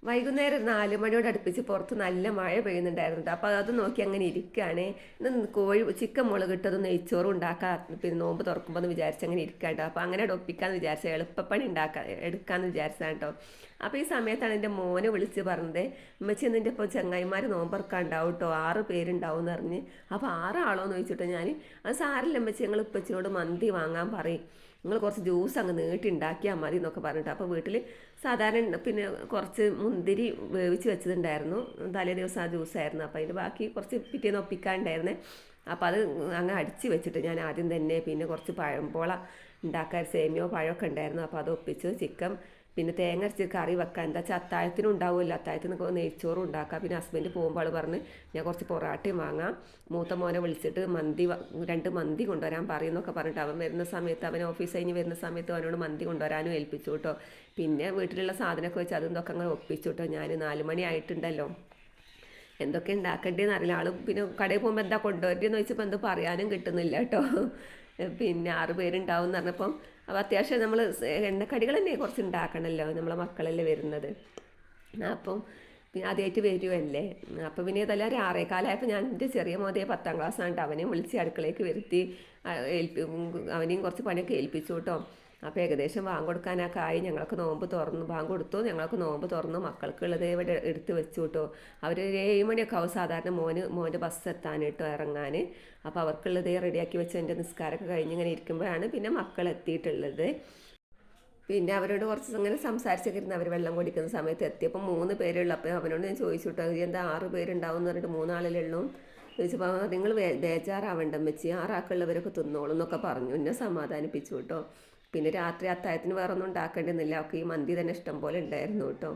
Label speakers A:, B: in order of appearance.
A: വൈകുന്നേരം 4 മണിയോട് അടുപ്പിച്ച് പുറത്ത് നല്ല മഴ പെയ്യുന്നുണ്ടായിരുന്നു കേട്ടോ. അപ്പോൾ അത് നോക്കി അങ്ങനെ ഇരിക്കുകയാണ്. ഇന്ന് ചിക്കൻ മുളകിട്ടതും നെയ്ച്ചോറും ഉണ്ടാക്കാം, പിന്നെ നോമ്പ് തുറക്കുമ്പോൾ എന്ന് വിചാരിച്ച് അങ്ങനെ ഇരിക്കാം കേട്ടോ. അപ്പോൾ അങ്ങനെ ഒപ്പിക്കാമെന്ന് വിചാരിച്ച എളുപ്പപ്പണി എടുക്കാമെന്ന് വിചാരിച്ചതാണ് കേട്ടോ. അപ്പോൾ ഈ സമയത്താണ് എൻ്റെ മോനെ വിളിച്ച് പറഞ്ഞത്, ഉമ്മച്ചി നിൻ്റെ ഇപ്പോൾ ചങ്ങായിമാർ നോമ്പറക്കാൻ ഉണ്ടാവും കേട്ടോ, 6 പേരുണ്ടാവും എന്ന് പറഞ്ഞ്. അപ്പോൾ 6 ആളോന്ന് ചോദിച്ചിട്ടോ ഞാൻ. അത് സാരില്ല ഉമ്മച്ചി, ഞങ്ങൾ ഉപ്പച്ചിയോട് മന്തി വാങ്ങാൻ പറയും, നിങ്ങൾ കുറച്ച് ജ്യൂസ് അങ്ങ് നീട്ടി ഉണ്ടാക്കിയാൽ മതി എന്നൊക്കെ പറഞ്ഞിട്ട്. അപ്പോൾ വീട്ടിൽ സാധാരണ പിന്നെ കുറച്ച് മുന്തിരി വേവിച്ച് വെച്ചതുണ്ടായിരുന്നു, തലേ ദിവസം ആ ജ്യൂസായിരുന്നു. അപ്പോൾ അതിൻ്റെ ബാക്കി കുറച്ച് പിറ്റേന്ന് ഒപ്പിക്കാനുണ്ടായിരുന്നേ. അപ്പോൾ അത് അങ്ങ് അടിച്ച് വെച്ചിട്ട് ഞാൻ ആദ്യം തന്നെ പിന്നെ കുറച്ച് പഴംപോള ഉണ്ടാക്കാൻ സേമിയോ പഴമൊക്കെ ഉണ്ടായിരുന്നു. അപ്പോൾ അത് ഒപ്പിച്ച് ചിക്കൻ പിന്നെ തേങ്ങ അരച്ച് കറി വെക്കാൻ, എന്താ വെച്ചാൽ അത്താഴത്തിനും ഉണ്ടാവുമല്ലോ, അത്താഴത്തിന് നെയ്ച്ചോറും ഉണ്ടാക്കാം. പിന്നെ ഹസ്ബൻഡ് പോകുമ്പോൾ ആൾ പറഞ്ഞ് ഞാൻ കുറച്ച് പൊറാട്ടയും വാങ്ങാം, മൂത്ത മോനെ വിളിച്ചിട്ട് 2 മന്തി കൊണ്ടുവരാൻ പറയുന്നൊക്കെ പറഞ്ഞിട്ട് അവൻ വരുന്ന സമയത്ത്, അവൻ ഓഫീസ് കഴിഞ്ഞ് വരുന്ന സമയത്ത് അവനോട് മന്തി കൊണ്ടുവരാനും ഏൽപ്പിച്ചു കേട്ടോ. പിന്നെ വീട്ടിലുള്ള സാധനമൊക്കെ വെച്ച് അതൊക്കെ അങ്ങനെ ഒപ്പിച്ചു കേട്ടോ. ഞാൻ 4 മണി ആയിട്ടുണ്ടല്ലോ, എന്തൊക്കെ ഉണ്ടാക്കേണ്ടതെന്ന് അറിയില്ല. ആൾ പിന്നെ കടയിൽ പോകുമ്പോൾ എന്താ കൊണ്ടുവരേണ്ടതെന്ന് ചോദിച്ചപ്പോൾ എന്തോ പറയാനും കിട്ടുന്നില്ല കേട്ടോ. പിന്നെ 6 പേരുണ്ടാവും എന്ന് പറഞ്ഞപ്പം, അപ്പോൾ അത്യാവശ്യം നമ്മൾ എണ്ണക്കടികൾ തന്നെ കുറച്ച് ഉണ്ടാക്കണമല്ലോ, നമ്മളെ മക്കളല്ലേ വരുന്നത്. അപ്പം പിന്നെ ആദ്യമായിട്ട് വരുമല്ലേ. അപ്പോൾ പിന്നെ ഇതെല്ലാം 6:15 ഞാൻ എൻ്റെ ചെറിയ മോതയെ 10ാം ക്ലാസ്സാണ്, അവനെയും വിളിച്ച് അടുക്കളയ്ക്ക് വരുത്തി അവനെയും കുറച്ച് പണിയൊക്കെ ഏൽപ്പിച്ചു കേട്ടോ. അപ്പോൾ ഏകദേശം ബാങ്ക് കൊടുക്കാനൊക്കെ ആയി. ഞങ്ങൾക്ക് നോമ്പ് തുറന്നു, ബാങ്ക് കൊടുത്തു, ഞങ്ങൾക്ക് നോമ്പ് തുറന്നു. മക്കൾക്കുള്ളത് ഇവിടെ എടുത്ത് വെച്ചു കേട്ടോ. അവർ 7 മണിയൊക്കെ ആവും സാധാരണ മോൻ്റെ ബസ് എത്താൻ കേട്ടോ, ഇറങ്ങാൻ. അപ്പോൾ അവർക്കുള്ളത് റെഡിയാക്കി വെച്ച് എൻ്റെ നിസ്കാരമൊക്കെ കഴിഞ്ഞ് ഇങ്ങനെ ഇരിക്കുമ്പോഴാണ് പിന്നെ മക്കൾ എത്തിയിട്ടുള്ളത്. പിന്നെ അവരോട് കുറച്ച് അങ്ങനെ സംസാരിച്ചൊക്കെ ഇരുന്ന് അവർ വെള്ളം കുടിക്കുന്ന സമയത്ത് എത്തിയപ്പോൾ 3 പേരുള്ളൂ. അപ്പോൾ അവനോട് ഞാൻ ചോദിച്ചു കേട്ടോ, എന്താ 6 പേരുണ്ടാവും എന്ന് പറഞ്ഞിട്ട് 3 ആളിലുള്ളൂ ചോദിച്ചപ്പോൾ നിങ്ങൾ ബേജാറാവേണ്ട അമ്മച്ചി, 6 ആൾക്കുള്ളവരൊക്കെ തിന്നോളൂ എന്നൊക്കെ പറഞ്ഞു, എന്നെ സമാധാനിപ്പിച്ചു കേട്ടോ. പിന്നെ രാത്രി അത്താഴത്തിന് വേറെ ഒന്നും ഉണ്ടാക്കേണ്ടിയിരുന്നില്ല, അവർക്ക് ഈ മന്തി തന്നെ ഇഷ്ടം പോലെ ഉണ്ടായിരുന്നു കേട്ടോ.